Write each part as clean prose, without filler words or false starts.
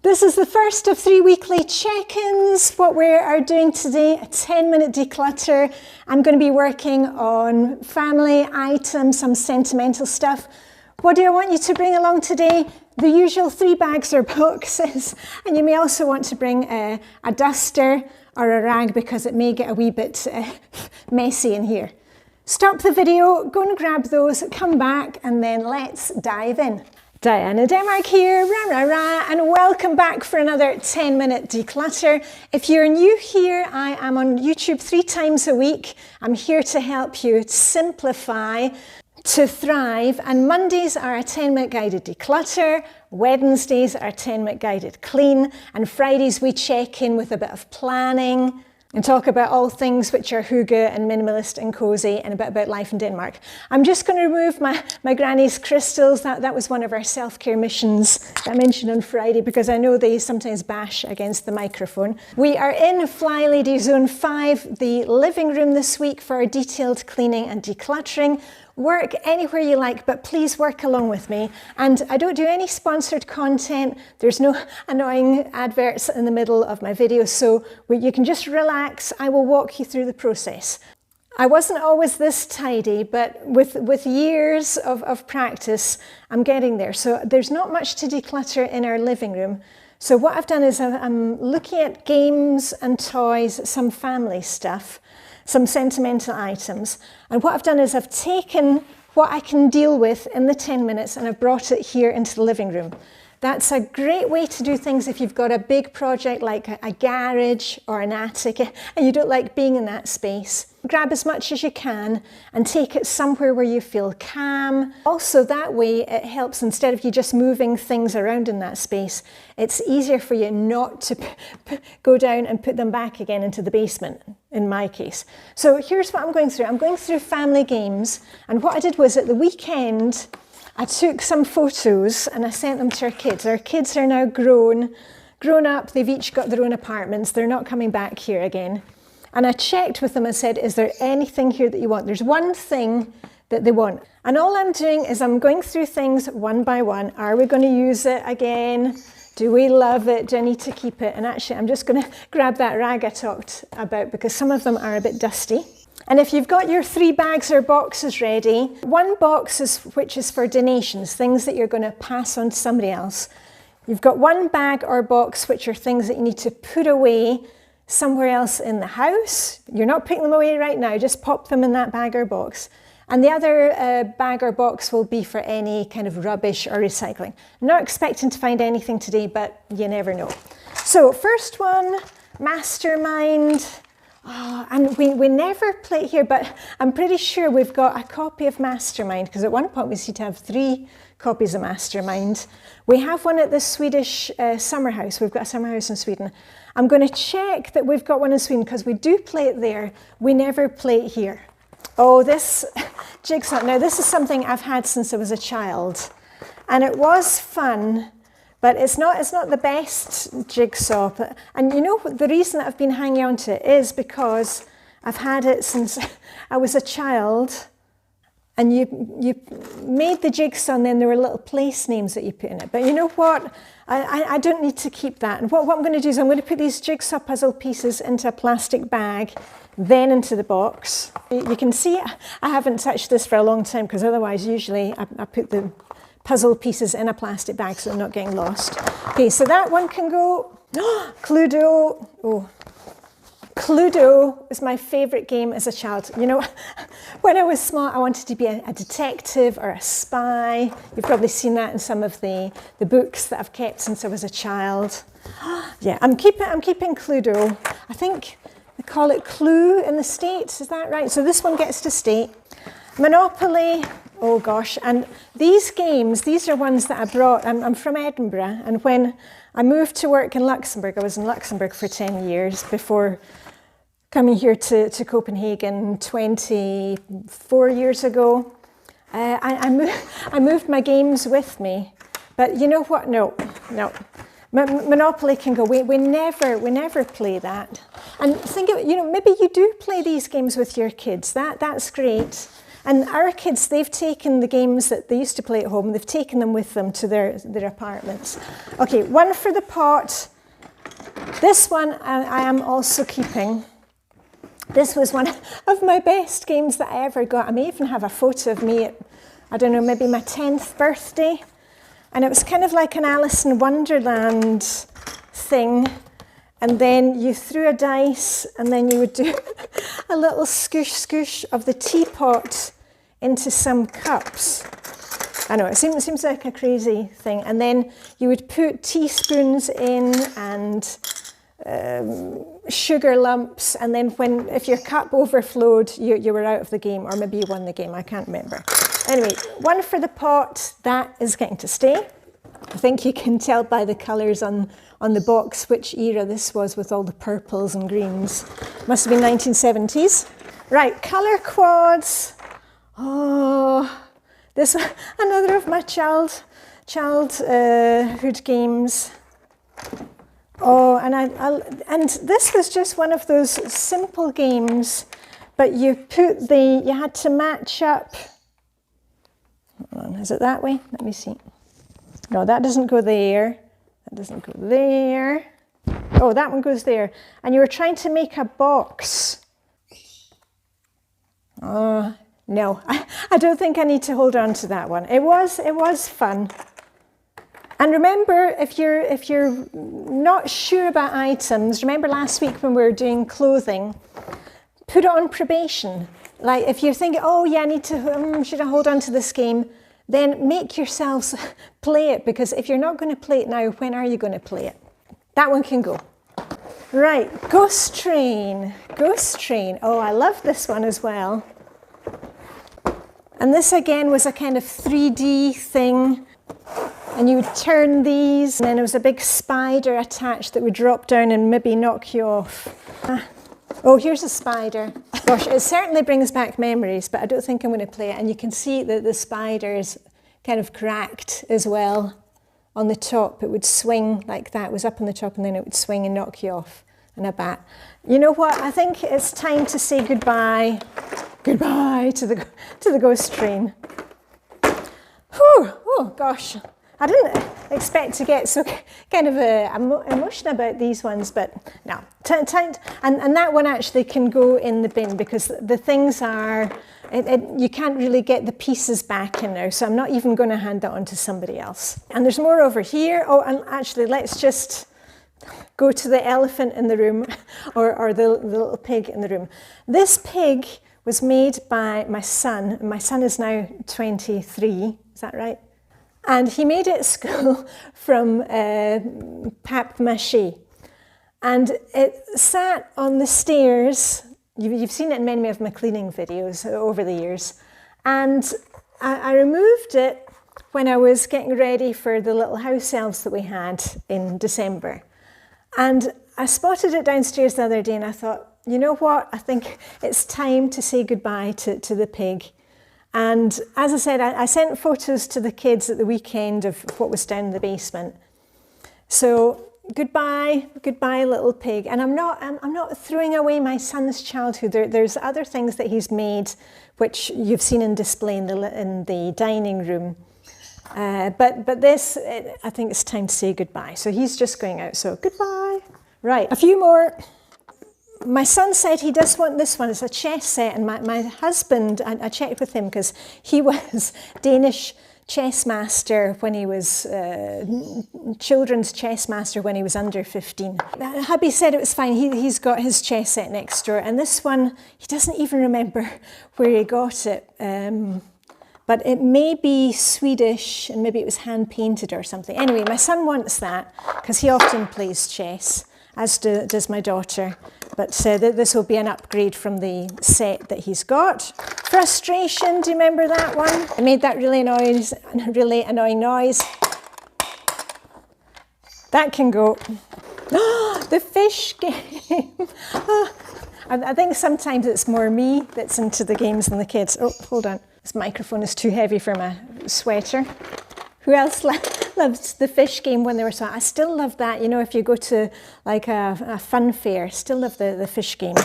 This is the first of 3 weekly check-ins. What we are doing today, a 10-minute declutter. I'm going to be working on family items, some sentimental stuff. What do I want you to bring along today? The usual 3 bags or boxes. And you may also want to bring a duster or a rag because it may get a wee bit messy in here. Stop the video, go and grab those, come back, and then let's dive in. Diane in Denmark here, rah rah rah, and welcome back for another 10-minute declutter. If you're new here, I am on YouTube 3 times a week. I'm here to help you simplify, to thrive, and Mondays are a 10-minute guided declutter, Wednesdays are 10-minute guided clean, and Fridays we check in with a bit of planning and talk about all things which are Hygge and minimalist and cozy and a bit about life in Denmark. I'm just going to remove my granny's crystals. That was one of our self-care missions that I mentioned on Friday because I know they sometimes bash against the microphone. We are in Flylady Zone 5, the living room this week for our detailed cleaning and decluttering. Work anywhere you like, but please work along with me. And I don't do any sponsored content. There's no annoying adverts in the middle of my videos, so you can just relax. I will walk you through the process. I wasn't always this tidy, but with years of practice, I'm getting there. So there's not much to declutter in our living room. So what I've done is I'm looking at games and toys, some family stuff, some sentimental items. And what I've done is I've taken what I can deal with in the 10 minutes and I've brought it here into the living room. That's a great way to do things if you've got a big project like a garage or an attic and you don't like being in that space. Grab as much as you can and take it somewhere where you feel calm. Also that way it helps, instead of you just moving things around in that space, it's easier for you not to go down and put them back again into the basement, in my case. So here's what I'm going through. I'm going through family games, and what I did was at the weekend I took some photos and I sent them to our kids. Our kids are now grown up, they've each got their own apartments, they're not coming back here again. And I checked with them and said, is there anything here that you want? There's one thing that they want. And all I'm doing is I'm going through things one by one. Are we going to use it again? Do we love it? Do I need to keep it? And actually, I'm just going to grab that rag I talked about because some of them are a bit dusty. And if you've got your 3 bags or boxes ready, one box which is for donations, things that you're going to pass on to somebody else. You've got one bag or box which are things that you need to put away somewhere else in the house. You're not putting them away right now, just pop them in that bag or box. And the other bag or box will be for any kind of rubbish or recycling. I'm not expecting to find anything today, but you never know. So first one, Mastermind. Oh, and we never play here, but I'm pretty sure we've got a copy of Mastermind, because at one point we seem to have 3 copies of Mastermind. We have one at the Swedish summer house. We've got a summer house in Sweden. I'm going to check that we've got one in Sweden because we do play it there. We never play it here. Oh, this jigsaw. Now, this is something I've had since I was a child, and it was fun. But it's not the best jigsaw. And you know, the reason that I've been hanging on to it is because I've had it since I was a child. And you made the jigsaw and then there were little place names that you put in it. But you know what? I don't need to keep that. And what I'm going to do is I'm going to put these jigsaw puzzle pieces into a plastic bag, then into the box. You can see I haven't touched this for a long time because otherwise usually I put the puzzle pieces in a plastic bag so they're not getting lost. Okay, so that one can go. Cluedo. Oh, Cluedo is my favourite game as a child. You know, when I was small, I wanted to be a detective or a spy. You've probably seen that in some of the books that I've kept since I was a child. Yeah, I'm keeping Cluedo. I think they call it Clue in the States. Is that right? So this one gets to stay. Monopoly. Oh gosh, and these games, these are ones that I brought. I'm from Edinburgh, and when I moved to work in Luxembourg, I was in Luxembourg for 10 years before coming here to Copenhagen 24 years ago. I moved my games with me, but you know what? No. Monopoly can go. We never play that. And think of, you know, maybe you do play these games with your kids. That's great. And our kids, they've taken the games that they used to play at home, they've taken them with them to their apartments. Okay, one for the pot. This one I am also keeping. This was one of my best games that I ever got. I may even have a photo of me at, I don't know, maybe my 10th birthday. And it was kind of like an Alice in Wonderland thing. And then you threw a dice, and then you would do a little scoosh scoosh of the teapot into some cups. I know, it seems like a crazy thing. And then you would put teaspoons in and sugar lumps, and then if your cup overflowed, you were out of the game, or maybe you won the game, I can't remember. Anyway, one for the pot, that is getting to stay. I think you can tell by the colours on the box which era this was, with all the purples and greens. Must have been 1970s. Right, colour quads. Oh, this one, another of my childhood games. Oh, and this was just one of those simple games, but you had to match up. Hold on, is it that way? Let me see. No, that doesn't go there. That doesn't go there. Oh, that one goes there. And you were trying to make a box. Oh, no, I don't think I need to hold on to that one. It was fun. And remember, if you're not sure about items, remember last week when we were doing clothing, put it on probation. Like if you're thinking, oh yeah, I need to, should I hold on to this game? Then make yourselves play it, because if you're not going to play it now, when are you going to play it? That one can go. Right, Ghost Train. Ghost Train. Oh, I love this one as well. And this again was a kind of 3D thing. And you would turn these, and then there was a big spider attached that would drop down and maybe knock you off. Oh, here's a spider. Gosh, it certainly brings back memories, but I don't think I'm going to play it. And you can see that the spider is kind of cracked as well on the top. It would swing like that. It was up on the top, and then it would swing and knock you off in a bat. You know what? I think it's time to say goodbye. Goodbye to the Ghost Train. Whew, oh gosh. I didn't expect to get so kind of emotional about these ones, but no. And that one actually can go in the bin, because the things are, you can't really get the pieces back in now, so I'm not even going to hand that on to somebody else. And there's more over here. Oh, and actually, let's just go to the elephant in the room, or the little pig in the room. This pig was made by my son, and my son is now 23, is that right? And he made it at school from papier-mâché. And it sat on the stairs. You've seen it in many of my cleaning videos over the years. And I removed it when I was getting ready for the little house elves that we had in December. And I spotted it downstairs the other day, and I thought, you know what? I think it's time to say goodbye to the pig. And as I said, I sent photos to the kids at the weekend of what was down in the basement. So goodbye, goodbye, little pig. And I'm not throwing away my son's childhood. There's other things that he's made, which you've seen in display in the dining room. But this, I think it's time to say goodbye. So he's just going out. So goodbye. Right, a few more. My son said he does want this one. It's a chess set, and my husband, I checked with him because he was Danish chess master when he was children's chess master when he was under 15. Hubby said it was fine. He's got his chess set next door, and this one, he doesn't even remember where he got it. But it may be Swedish, and maybe it was hand painted or something. Anyway, my son wants that because he often plays chess, as does my daughter. But this will be an upgrade from the set that he's got. Frustration, do you remember that one? I made that really annoying noise. That can go. The fish game. I think sometimes it's more me that's into the games than the kids. Oh, hold on. This microphone is too heavy for my sweater. Who else loved the fish game when they were small? I still love that. You know, if you go to like a fun fair, still love the fish game.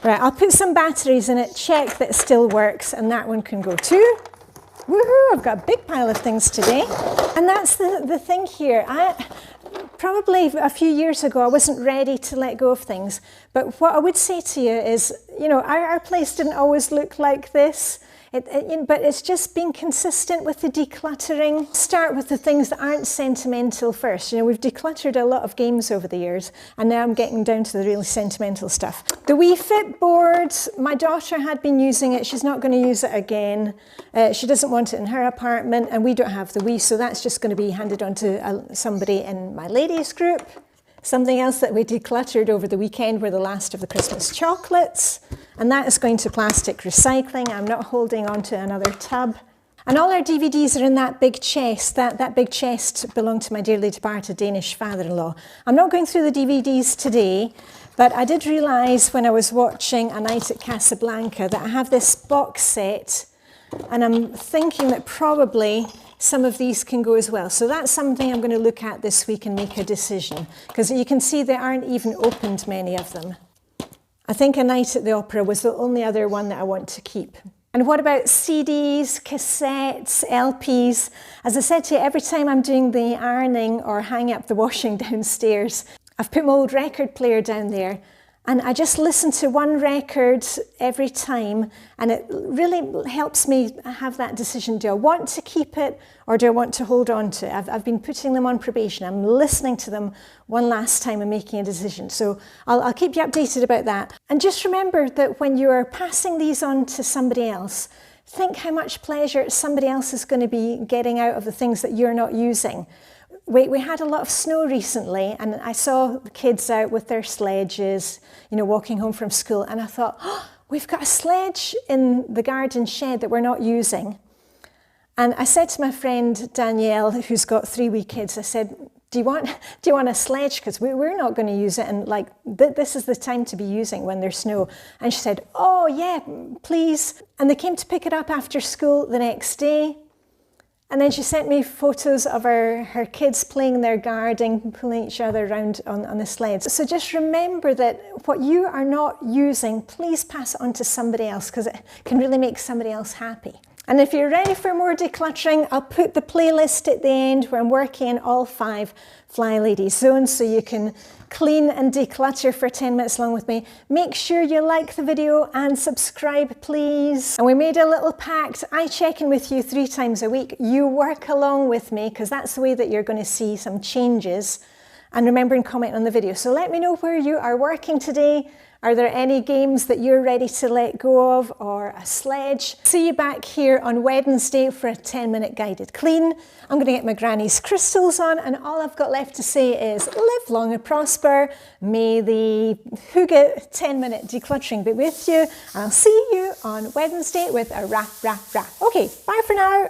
Right, I'll put some batteries in it, check that it still works, and that one can go too. Woohoo, I've got a big pile of things today. And that's the thing here. Probably a few years ago, I wasn't ready to let go of things. But what I would say to you is, you know, our place didn't always look like this. But it's just being consistent with the decluttering. Start with the things that aren't sentimental first. You know, we've decluttered a lot of games over the years, and now I'm getting down to the really sentimental stuff. The Wii Fit board, my daughter had been using it. She's not going to use it again. She doesn't want it in her apartment, and we don't have the Wii, so that's just going to be handed on to somebody in my ladies group. Something else that we decluttered over the weekend were the last of the Christmas chocolates, and that is going to plastic recycling. I'm not holding on to another tub. And all our DVDs are in that big chest. That big chest belonged to my dearly departed Danish father-in-law. I'm not going through the DVDs today, but I did realise when I was watching A Night at Casablanca that I have this box set, and I'm thinking that probably some of these can go as well. So that's something I'm going to look at this week and make a decision, because you can see they aren't even opened, many of them. I think A Night at the Opera was the only other one that I want to keep. And what about CDs, cassettes, LPs? As I said to you, every time I'm doing the ironing or hanging up the washing downstairs, I've put my old record player down there, and I just listen to one record every time, and it really helps me have that decision. Do I want to keep it, or do I want to hold on to it? I've been putting them on probation. I'm listening to them one last time and making a decision. So I'll keep you updated about that. And just remember that when you are passing these on to somebody else, think how much pleasure somebody else is going to be getting out of the things that you're not using. We had a lot of snow recently, and I saw the kids out with their sledges, you know, walking home from school, and I thought, oh, we've got a sledge in the garden shed that we're not using. And I said to my friend Danielle, who's got 3 wee kids, I said, do you want a sledge? Because we're not going to use it, and like this is the time to be using when there's snow. And she said, oh yeah, please. And they came to pick it up after school the next day. And then she sent me photos of her kids playing in their garden, pulling each other around on the sleds. So just remember that what you are not using, please pass it on to somebody else, because it can really make somebody else happy. And if you're ready for more decluttering, I'll put the playlist at the end where I'm working in all 5 Flylady zones, so you can clean and declutter for 10 minutes along with me. Make sure you like the video and subscribe, please. And we made a little pact. I check in with you 3 times a week. You work along with me, because that's the way that you're going to see some changes. And remember and comment on the video. So let me know where you are working today. Are there any games that you're ready to let go of, or a sledge? See you back here on Wednesday for a 10-minute guided clean. I'm going to get my granny's crystals on, and all I've got left to say is live long and prosper. May the Hygge 10-minute decluttering be with you. And I'll see you on Wednesday with a wrap. Okay, bye for now.